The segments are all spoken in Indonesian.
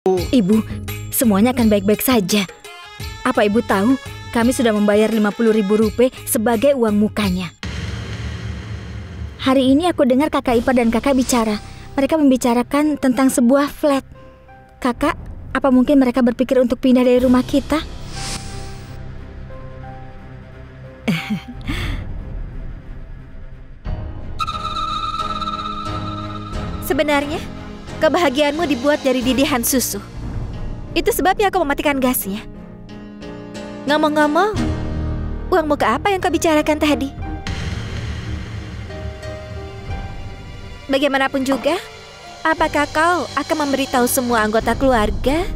Ibu, semuanya akan baik-baik saja. Apa ibu tahu, kami sudah membayar 50.000 rupiah sebagai uang mukanya. Hari ini aku dengar kakak ipar dan kakak bicara. Mereka membicarakan tentang sebuah flat. Kakak, apa mungkin mereka berpikir untuk pindah dari rumah kita? Sebenarnya, kebahagiaanmu dibuat dari didihan susu. Itu sebabnya aku mematikan gasnya. Ngomong-ngomong, uang muka apa yang kau bicarakan tadi? Bagaimanapun juga, apakah kau akan memberitahu semua anggota keluarga?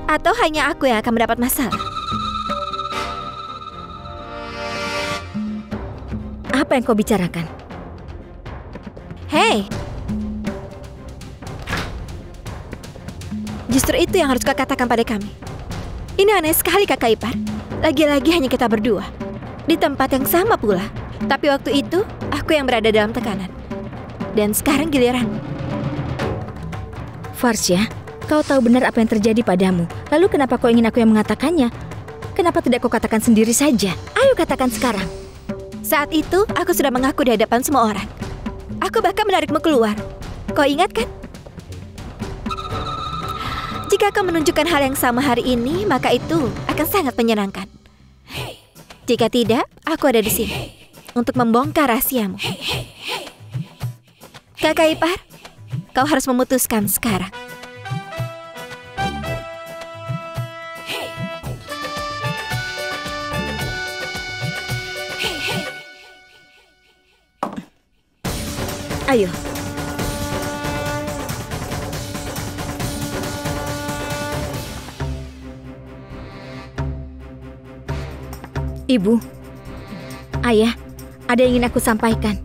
Atau hanya aku yang akan mendapat masalah? Apa yang kau bicarakan? Hei! Justru itu yang harus kau katakan pada kami. Ini aneh sekali kakak ipar. Lagi-lagi hanya kita berdua. Di tempat yang sama pula. Tapi waktu itu, aku yang berada dalam tekanan. Dan sekarang giliranmu. Farsya, kau tahu benar apa yang terjadi padamu. Lalu kenapa kau ingin aku yang mengatakannya? Kenapa tidak kau katakan sendiri saja? Ayo katakan sekarang. Saat itu, aku sudah mengaku di hadapan semua orang. Aku bahkan menarikmu keluar. Kau ingat kan? Jika kau menunjukkan hal yang sama hari ini, maka itu akan sangat menyenangkan. Jika tidak, aku ada di sini untuk membongkar rahasiamu. Kakak ipar, kau harus memutuskan sekarang. Ayo. Ibu, Ayah, ada yang ingin aku sampaikan.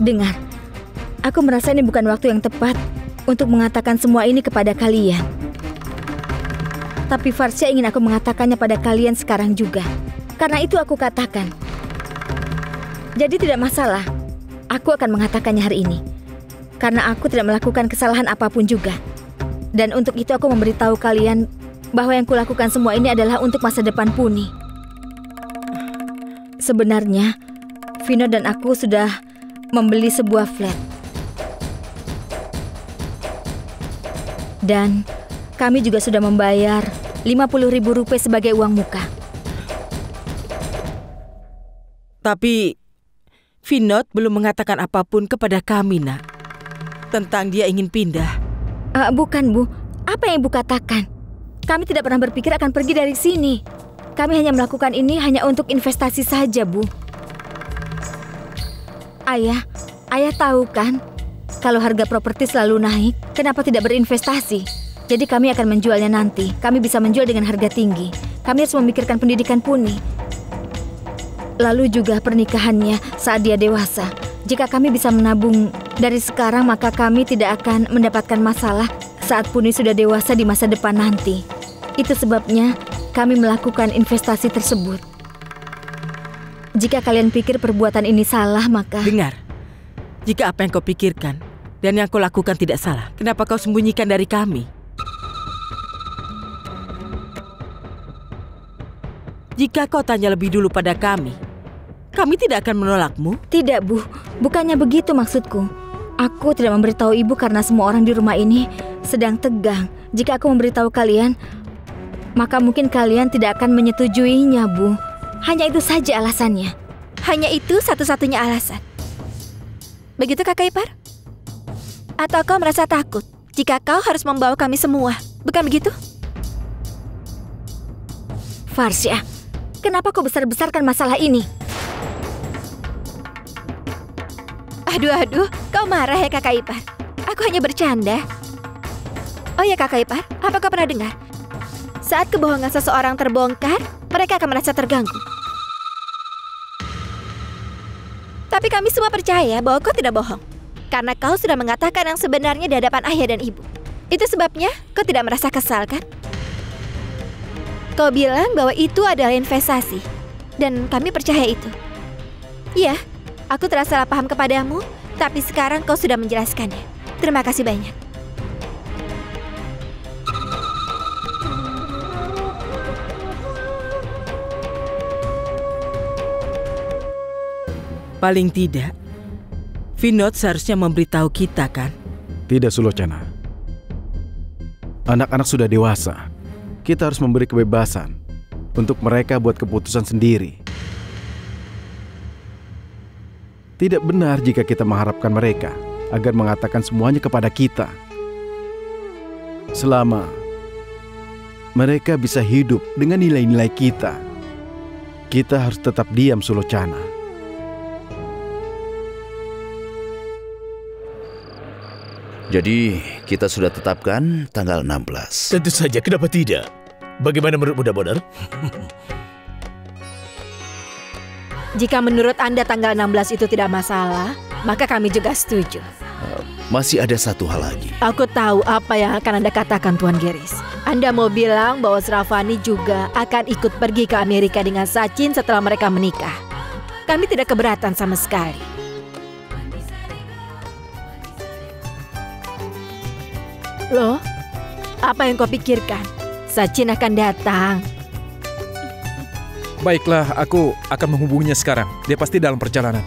Dengar, aku merasa ini bukan waktu yang tepat untuk mengatakan semua ini kepada kalian. Tapi Farsya ingin aku mengatakannya pada kalian sekarang juga. Karena itu aku katakan. Jadi tidak masalah, aku akan mengatakannya hari ini. Karena aku tidak melakukan kesalahan apapun juga. Dan untuk itu aku memberitahu kalian bahwa yang kulakukan semua ini adalah untuk masa depan Puni. Sebenarnya, Vino dan aku sudah membeli sebuah flat. Dan kami juga sudah membayar 50.000 rupiah sebagai uang muka. Tapi Vinod belum mengatakan apapun kepada kami, Nak. Tentang dia ingin pindah. Bukan, Bu. Apa yang Ibu katakan? Kami tidak pernah berpikir akan pergi dari sini. Kami hanya melakukan ini hanya untuk investasi saja, Bu. Ayah tahu kan? Kalau harga properti selalu naik, kenapa tidak berinvestasi? Jadi kami akan menjualnya nanti. Kami bisa menjual dengan harga tinggi. Kami harus memikirkan pendidikan Puni. Lalu juga pernikahannya saat dia dewasa. Jika kami bisa menabung dari sekarang, maka kami tidak akan mendapatkan masalah saat Puni sudah dewasa di masa depan nanti. Itu sebabnya kami melakukan investasi tersebut. Jika kalian pikir perbuatan ini salah, maka... Dengar, jika apa yang kau pikirkan dan yang kau lakukan tidak salah, kenapa kau sembunyikan dari kami? Jika kau tanya lebih dulu pada kami tidak akan menolakmu. Tidak, Bu. Bukannya begitu maksudku. Aku tidak memberitahu Ibu karena semua orang di rumah ini sedang tegang. Jika aku memberitahu kalian, maka mungkin kalian tidak akan menyetujuinya, Bu. Hanya itu saja alasannya. Hanya itu satu-satunya alasan. Begitu kakak ipar? Atau kau merasa takut jika kau harus membawa kami semua? Bukan begitu? Farsya, kenapa kau besar-besarkan masalah ini? Aduh, kau marah ya kakak ipar? Aku hanya bercanda. Oh ya kakak ipar, apa kau pernah dengar? Saat kebohongan seseorang terbongkar, mereka akan merasa terganggu. Tapi kami semua percaya bahwa kau tidak bohong. Karena kau sudah mengatakan yang sebenarnya di hadapan ayah dan ibu. Itu sebabnya kau tidak merasa kesal, kan? Kau bilang bahwa itu adalah investasi. Dan kami percaya itu. Iya, aku telah salah paham kepadamu, tapi sekarang kau sudah menjelaskannya. Terima kasih banyak. Paling tidak, Vinod seharusnya memberitahu kita kan? Tidak, Sulochana. Anak-anak sudah dewasa. Kita harus memberi kebebasan untuk mereka buat keputusan sendiri. Tidak benar jika kita mengharapkan mereka agar mengatakan semuanya kepada kita. Selama mereka bisa hidup dengan nilai-nilai kita, kita harus tetap diam, Sulochana. Jadi, kita sudah tetapkan tanggal 16. Tentu saja, kenapa tidak? Bagaimana menurut Muda Bonar? Jika menurut Anda tanggal 16 itu tidak masalah, maka kami juga setuju. Masih ada satu hal lagi. Aku tahu apa yang akan Anda katakan, Tuan Geris. Anda mau bilang bahwa Sravani juga akan ikut pergi ke Amerika dengan Sachin setelah mereka menikah. Kami tidak keberatan sama sekali. Loh, apa yang kau pikirkan? Sachin akan datang. Baiklah, aku akan menghubunginya sekarang. Dia pasti dalam perjalanan.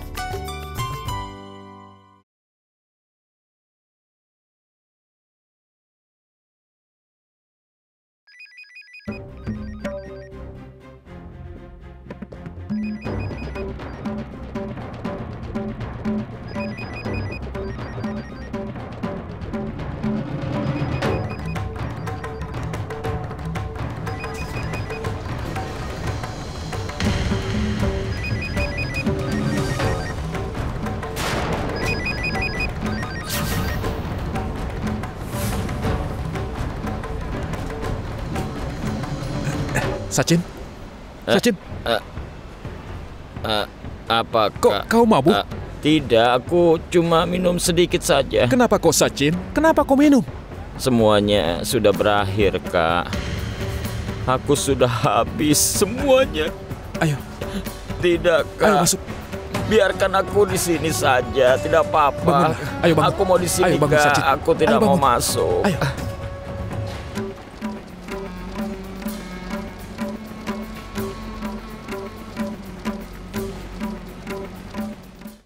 Sachin? Sachin? Apa? Kau mabuk? Tidak, aku cuma minum sedikit saja. Kenapa kau, Sachin? Kenapa kau minum? Semuanya sudah berakhir, Kak. Aku sudah habis semuanya. Ayo. Tidak, Kak. Ayo masuk. Biarkan aku di sini saja, tidak apa-apa. Bangun. Ayo bangun. Aku mau di sini, Ayo bangun, Kak. Sachin. Aku tidak Ayo mau bangun. masuk. Ayo.